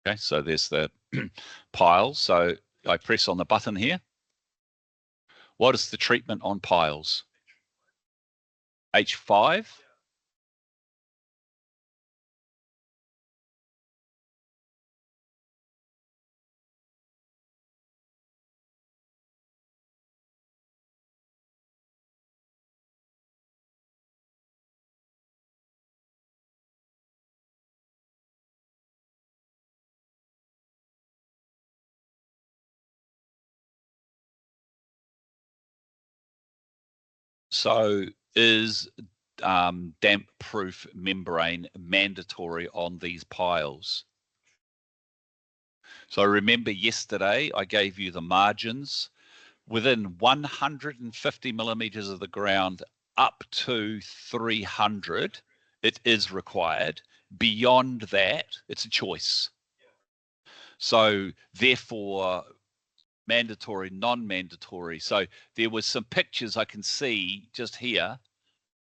Okay, so there's the piles. So I press on the button here. What is the treatment on piles? H5. So is damp-proof membrane mandatory on these piles? So remember yesterday I gave you the margins. Within 150 millimeters of the ground up to 300, it is required. Beyond that, it's a choice. So therefore, mandatory, non-mandatory. So there was some pictures I can see just here.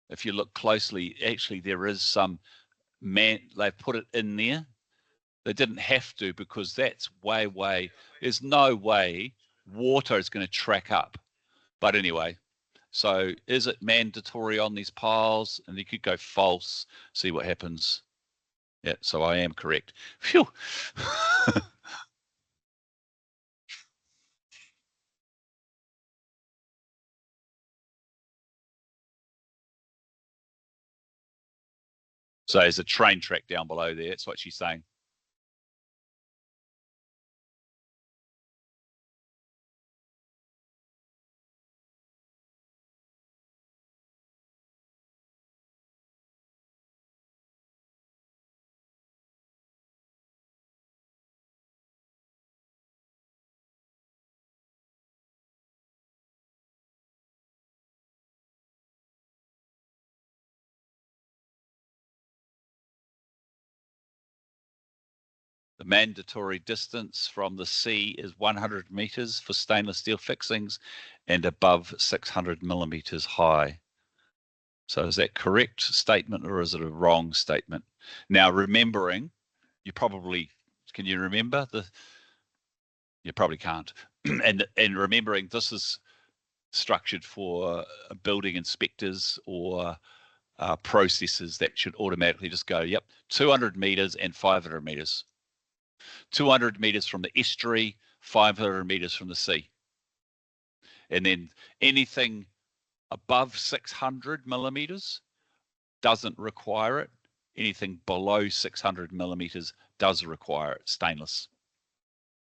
If you look closely, actually there is some they've put it in there. They didn't have to because that's way, there's no way water is going to track up. But anyway, so is it mandatory on these piles? And you could go false, see what happens. Yeah, so I am correct. Phew. So there's a train track down below there. That's what she's saying. The mandatory distance from the sea is 100 meters for stainless steel fixings and above 600 millimeters high. So is that correct statement or is it a wrong statement? Now, remembering, can you remember the, you probably can't. and remembering this is structured for building inspectors or processes that should automatically just go, yep, 200 meters and 500 meters. 200 meters from the estuary, 500 meters from the sea. And then anything above 600 millimeters doesn't require it. Anything below 600 millimeters does require it, stainless.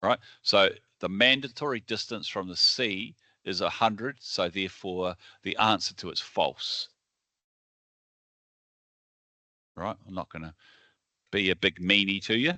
Right? So the mandatory distance from the sea is 100. So therefore, the answer to it's false. Right? I'm not going to be a big meanie to you.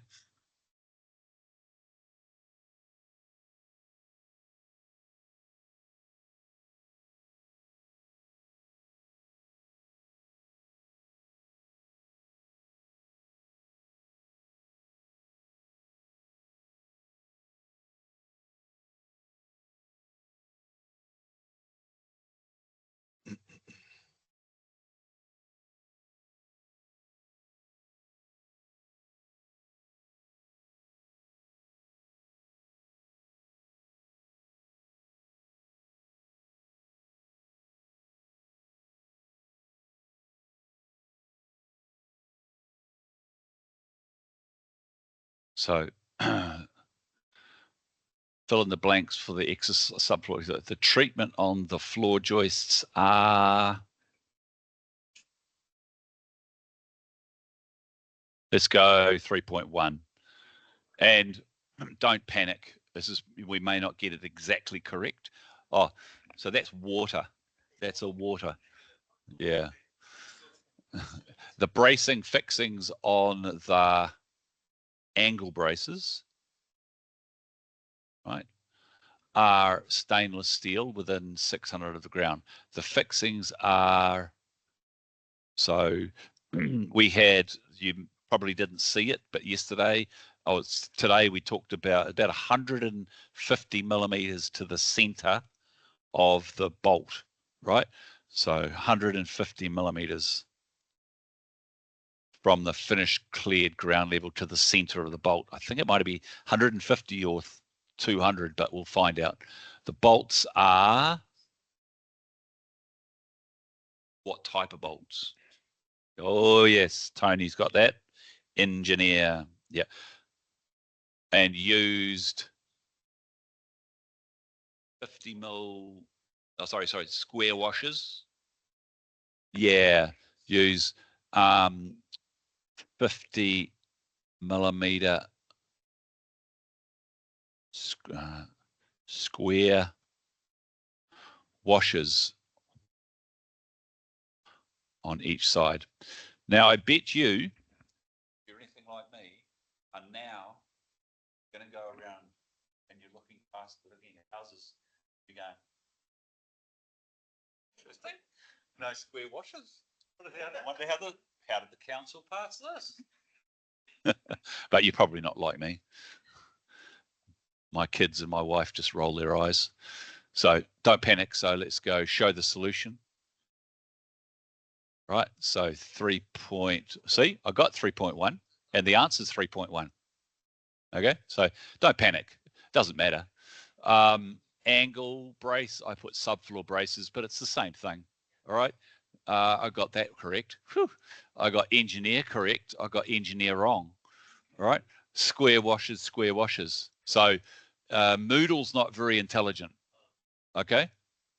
So fill in the blanks for the subfloor. The treatment on the floor joists are, let's go 3.1. And don't panic. We may not get it exactly correct. Oh, so that's water. That's a water. Yeah. The bracing fixings on the angle braces, right, are stainless steel within 600 of the ground. The fixings are, so we had, you probably didn't see it, but yesterday, today we talked about 150 millimeters to the center of the bolt, right? So 150 millimeters. from the finished cleared ground level to the center of the bolt. I think it might be 150 or 200, but we'll find out. The bolts are what type of bolts? Oh yes, Tony's got that. Engineer, yeah. And used 50 mil, oh sorry, square washers. Yeah, use 50 millimeter square washers on each side. Now, I bet you, if you're anything like me, are now going to go around and you're looking past the looking at houses, you're going, interesting, no square washers. I wonder how did the council pass this? But you're probably not like me. My kids and my wife just roll their eyes. So don't panic. So let's go show the solution. Right. So see, I got 3.1 and the answer is 3.1. Okay. So don't panic. Doesn't matter. Angle brace, I put subfloor braces, but it's the same thing. All right. I got that correct. Whew. I got engineer correct. I got engineer wrong. All right. Square washers. So Moodle's not very intelligent. Okay.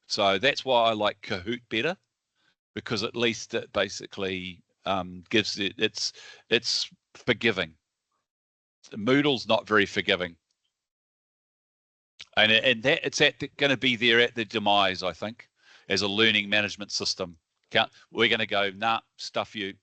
So that's why I like Kahoot better, because at least it basically gives it's forgiving. Moodle's not very forgiving. And that it's going to be there at the demise, I think, as a learning management system. We're going to go, nah, stuff you.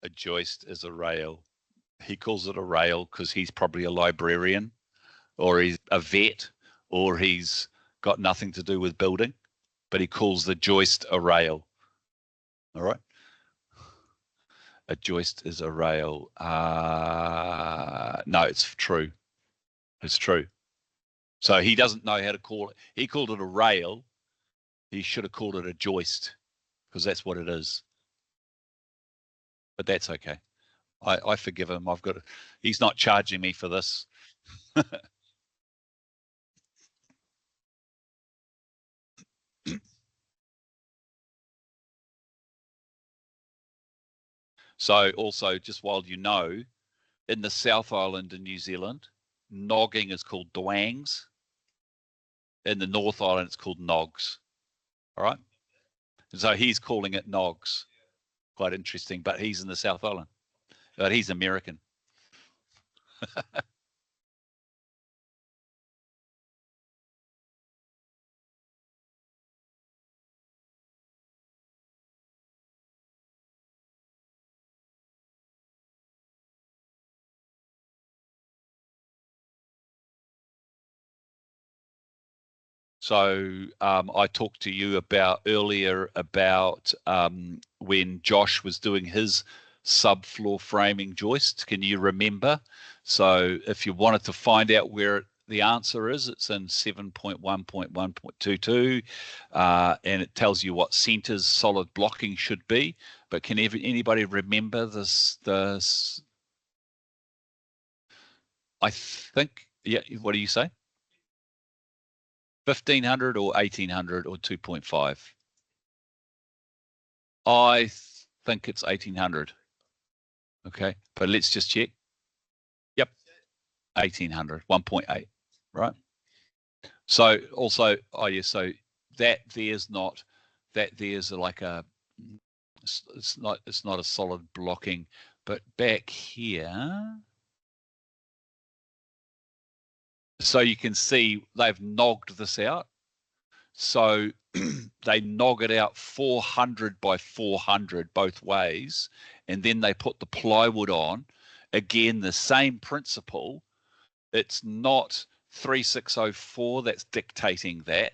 A joist is a rail. He calls it a rail because he's probably a librarian, or he's a vet, or he's got nothing to do with building, but he calls the joist a rail. All right. A joist is a rail. No, it's true. It's true. So he doesn't know how to call it. He called it a rail. He should have called it a joist, because that's what it is. But that's okay. I forgive him. He's not charging me for this. So also, just while you know, in the South Island in New Zealand, nogging is called dwangs. In the North Island, it's called nogs. All right. So he's calling it nogs. Quite interesting. But he's in the South Island. But he's American. So I talked to you earlier about when Josh was doing his subfloor framing joist. Can you remember? So if you wanted to find out where the answer is, it's in 7.1.1.22, and it tells you what centers solid blocking should be. But can anybody remember this? I think, yeah. What do you say? 1500 or 1800 or 2.5? I think it's 1800. Okay, but let's just check. Yep, 1800, 1.8, right? So also, oh yeah, so there's like it's not a solid blocking, but back here, So you can see they've knogged this out. So they nog it out 400 by 400 both ways, and then they put the plywood on. Again, the same principle. It's not 3604 that's dictating that.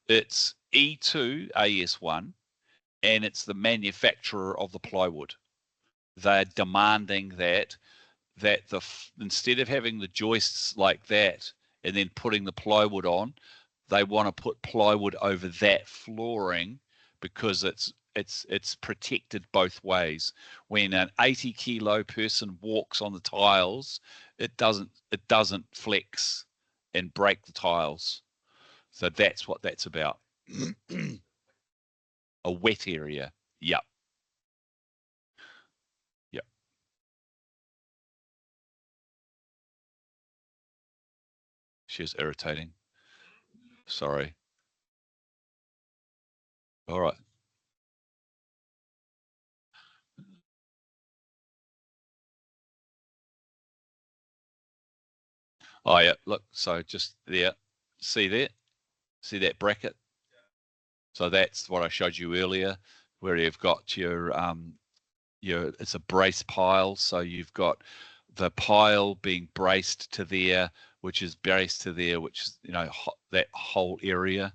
It's E2 AS1, and it's the manufacturer of the plywood. They're demanding that instead of having the joists like that and then putting the plywood on, they want to put plywood over that flooring because it's protected both ways. When an 80-kilo person walks on the tiles, it doesn't flex and break the tiles. So that's what that's about. A wet area. Yep. Yep. She was irritating. Sorry. All right. Oh yeah, look, so just there, see there, see that bracket? So that's what I showed you earlier, where you've got your it's a brace pile. So you've got the pile being braced to there, which is braced to there, which is, that whole area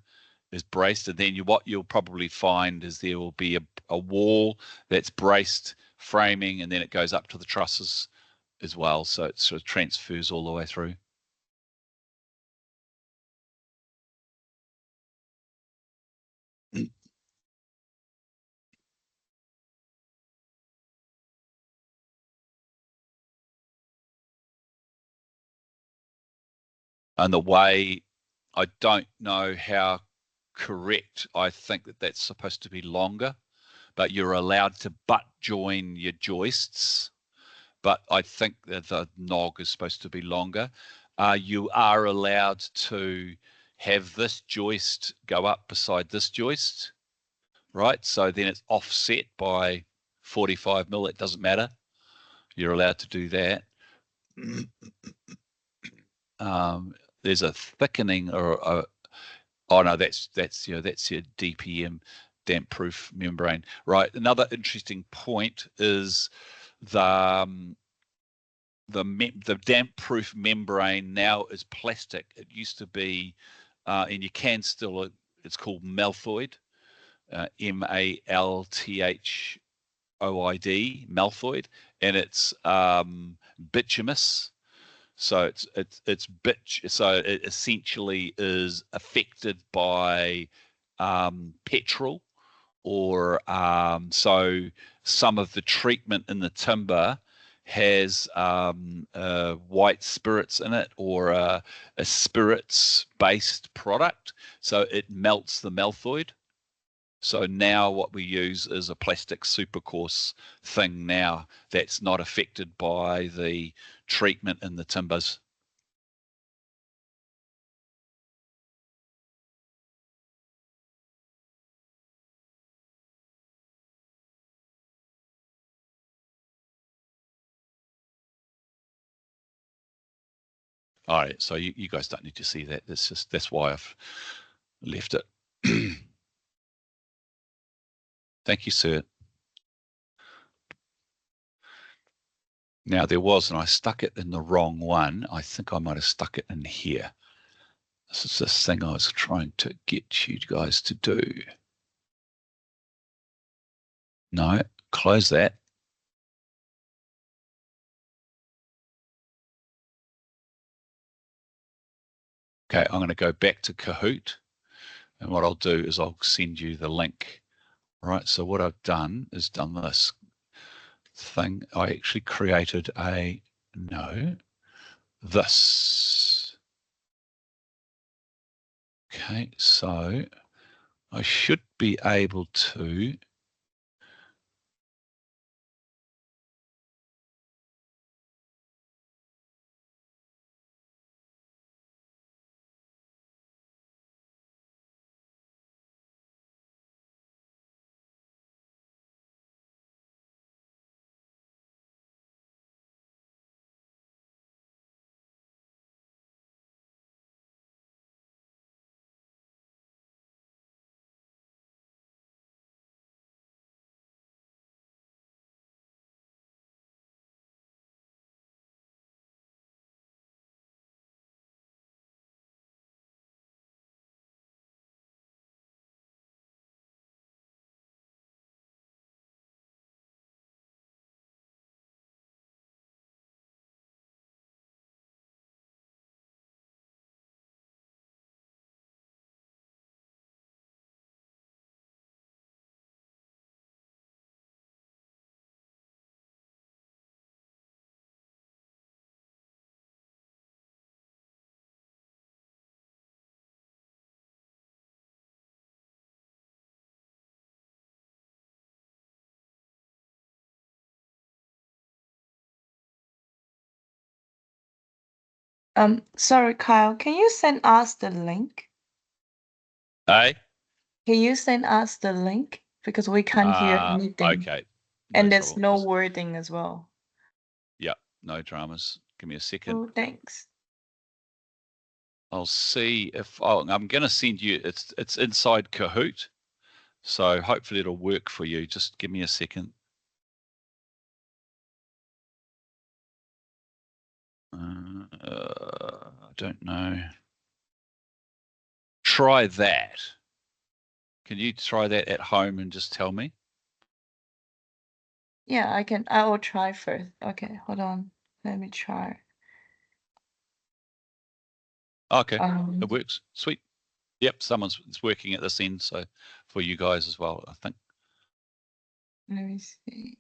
is braced. And then what you'll probably find is there will be a wall that's braced framing, and then it goes up to the trusses as well. So it sort of transfers all the way through. And the way, I don't know how correct I think that that's supposed to be longer, but you're allowed to butt join your joists. But I think that the nog is supposed to be longer. You are allowed to have this joist go up beside this joist, right? So then it's offset by 45 mil. It doesn't matter. You're allowed to do that. There's a thickening or a, oh no, that's your DPM, damp proof membrane, right? Another interesting point is the the damp proof membrane now is plastic. It used to be, and you can still. It's called Malthoid, Malthoid, and it's bituminous. So it's bitch. So it essentially is affected by petrol, or so some of the treatment in the timber has white spirits in it, or a spirits based product. So it melts the malthoid. So now what we use is a plastic supercourse thing now that's not affected by the treatment in the timbers. All right, so you guys don't need to see that. That's why I've left it. Thank you, sir. Now there was, and I stuck it in the wrong one. I think I might have stuck it in here. This is this thing I was trying to get you guys to do. No, close that. Okay, I'm going to go back to Kahoot. And what I'll do is I'll send you the link. Right, so what I've done is done this thing. I actually created this. Okay, so I should be able to Sorry, Kyle, can you send us the link? Eh? Can you send us the link? Because we can't hear anything. Okay, no And there's trouble. no wording as well. Yeah, no dramas. Give me a second. Oh, thanks. I'll see if I'm going to send you. It's inside Kahoot, so hopefully it'll work for you. Just give me a second. I don't know. Try that. Can you try that at home and just tell me? Yeah, I will try first. Okay, hold on. Let me try. Okay, Um, it works. Sweet. Yep, it's working at this end, so for you guys as well, I think. Let me see.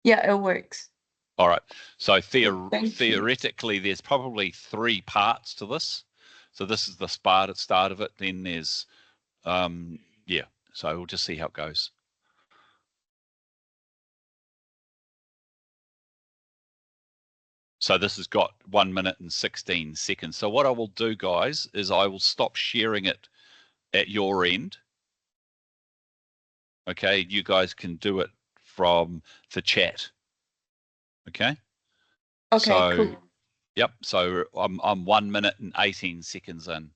Yeah, it works. All right. So Thank you. theoretically, there's probably three parts to this. So this is the start of it. Then there's yeah. So we'll just see how it goes. So this has got 1 minute and 16 seconds. So what I will do, guys, is I will stop sharing it at your end. Okay, you guys can do it from the chat. Okay. Okay, So cool. yep. So I'm 1 minute and 18 seconds in.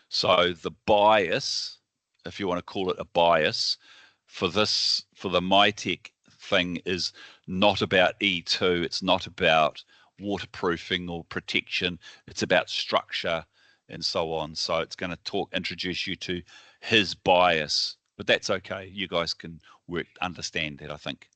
So the bias, if you want to call it a bias, for the MyTech thing is not about E2. It's not about waterproofing or protection. It's about structure and so on. So it's going to introduce you to his bias, but that's okay. You guys can understand that, I think.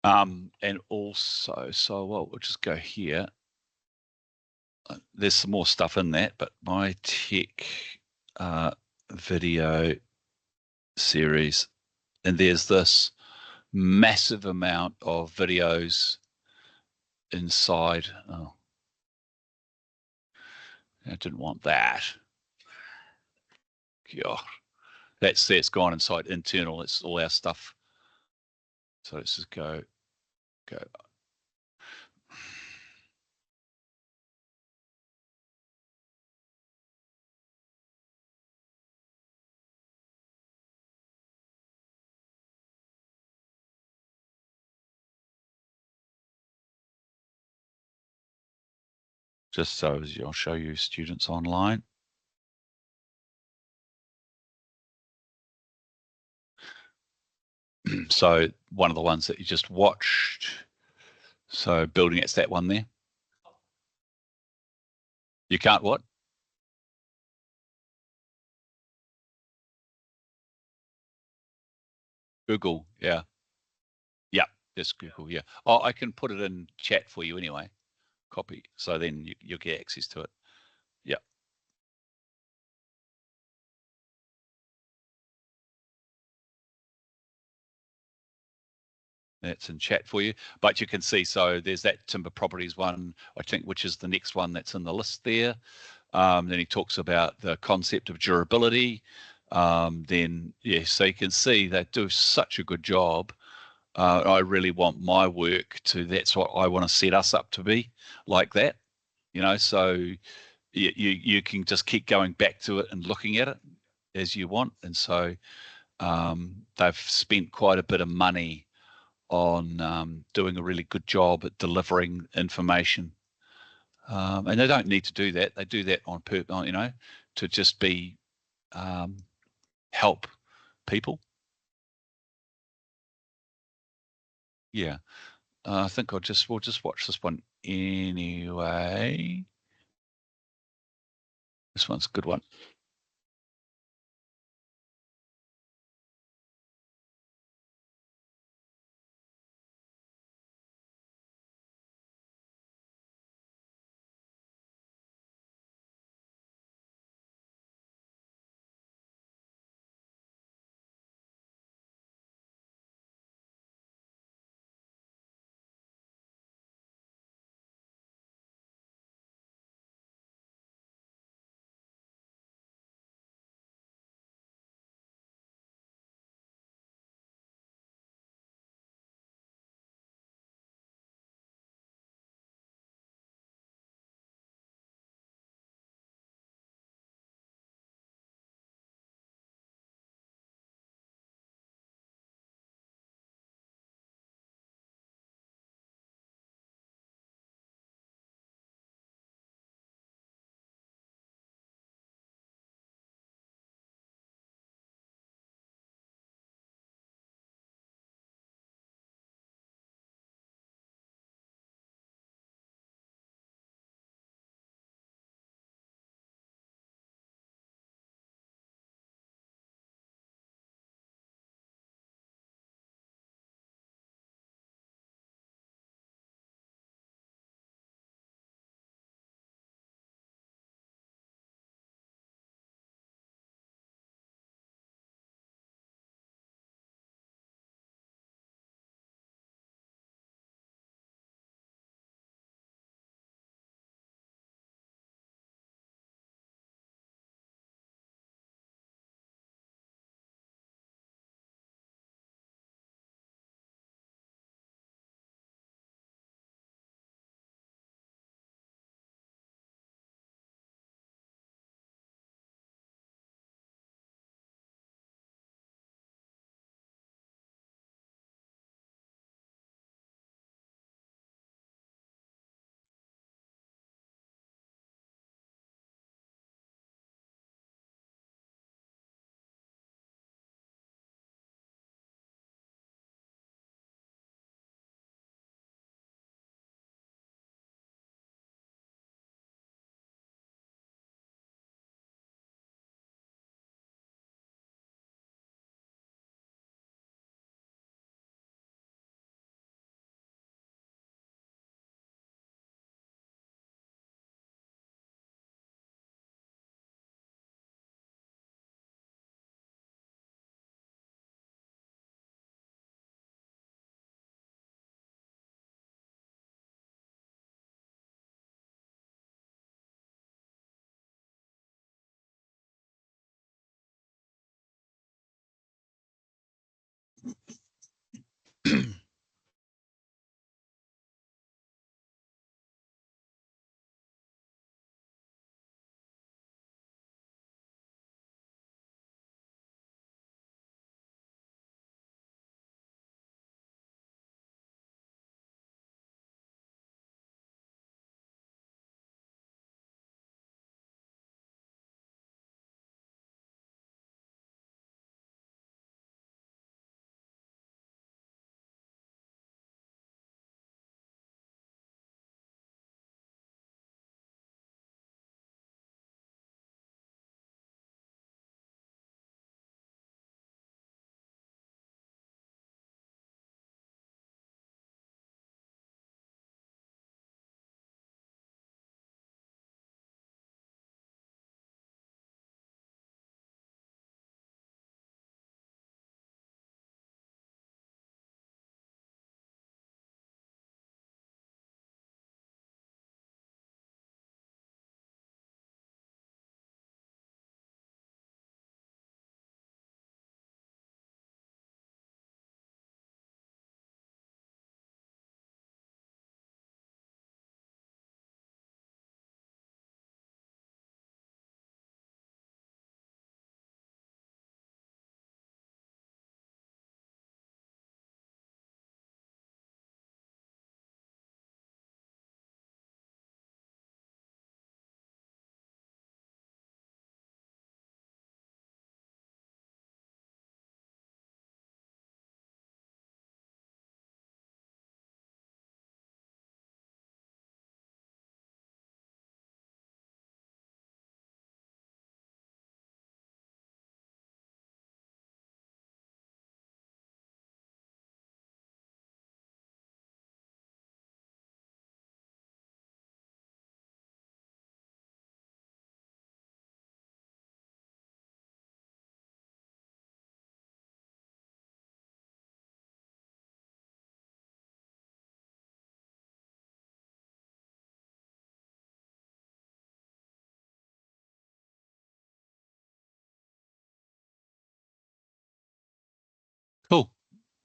And also, so we'll just go here. There's some more stuff in that, but my tech video series, and there's this massive amount of videos inside. Oh, I didn't want that. God, that's gone inside internal. It's all our stuff. So let's just go. Just so I'll show you students online. So one of the ones that you just watched. So building, it's that one there. You can't what? Google, yeah. Yeah, just Google, yeah. Oh, I can put it in chat for you anyway. Copy. So then you'll get access to it. Yeah. That's in chat for you. But you can see, so there's that timber properties one, I think, which is the next one that's in the list there. Then he talks about the concept of durability. Then, yeah, so you can see they do such a good job. I really want my work that's what I want to set us up to be, like that, so you can just keep going back to it and looking at it as you want. And so they've spent quite a bit of money on doing a really good job at delivering information. And they don't need to do that. They do that on purpose, to just be help people. Yeah. I think we'll just watch this one anyway. This one's a good one.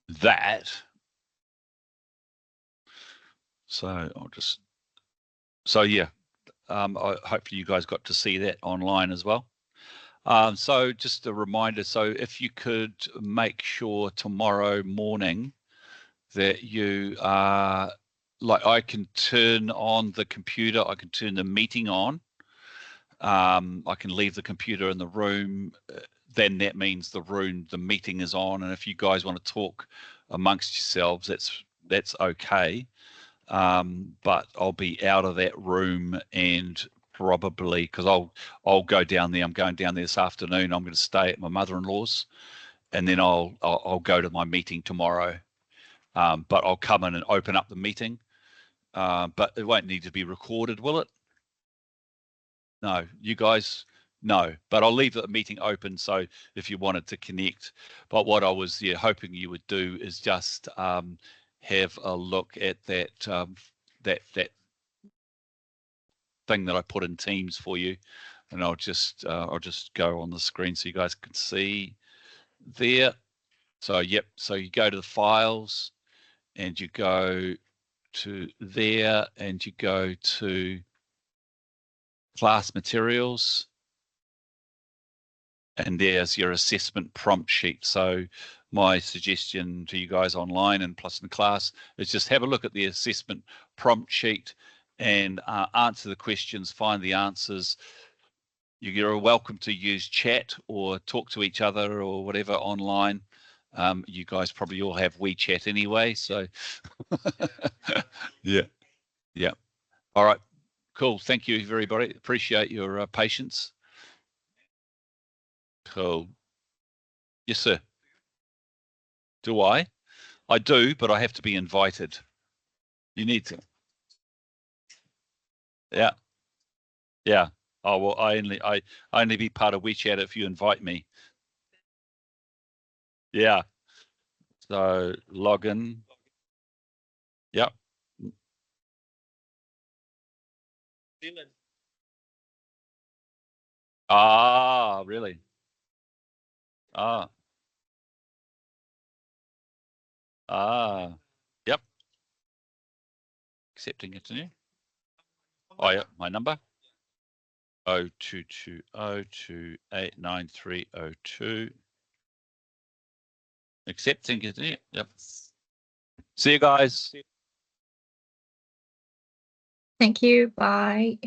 that. So I'll just, so yeah, hopefully you guys got to see that online as well. So just a reminder, so if you could make sure tomorrow morning that you like, I can turn on the computer, I can turn the meeting on, I can leave the computer in the room, then that means the meeting is on, and if you guys want to talk amongst yourselves, that's okay. But I'll be out of that room, and probably because I'll go down there. I'm going down there this afternoon. I'm going to stay at my mother-in-law's, and then I'll go to my meeting tomorrow. But I'll come in and open up the meeting. But it won't need to be recorded, will it? No, you guys, no. But I'll leave the meeting open, so if you wanted to connect. But what I was hoping you would do is just have a look at that that thing that I put in Teams for you, and I'll just go on the screen so you guys can see there. So yep, so you go to the files, and you go to there, and you go to class materials, and there's your assessment prompt sheet. So my suggestion to you guys online and plus in class is just have a look at the assessment prompt sheet and answer the questions, find the answers. You're welcome to use chat or talk to each other or whatever online. You guys probably all have WeChat anyway, so yeah. All right, cool. Thank you, everybody. Appreciate your patience. Cool. Yes, sir. Do I? I do, but I have to be invited. You need to. Yeah. Yeah. Oh well, I only be part of WeChat if you invite me. Yeah. So log in. Yep. Ah, really? Ah. Yep. Accepting it, continue. Oh yeah, my number. 0220289302. Accepting, continue. Yep. See you guys. Thank you. Bye.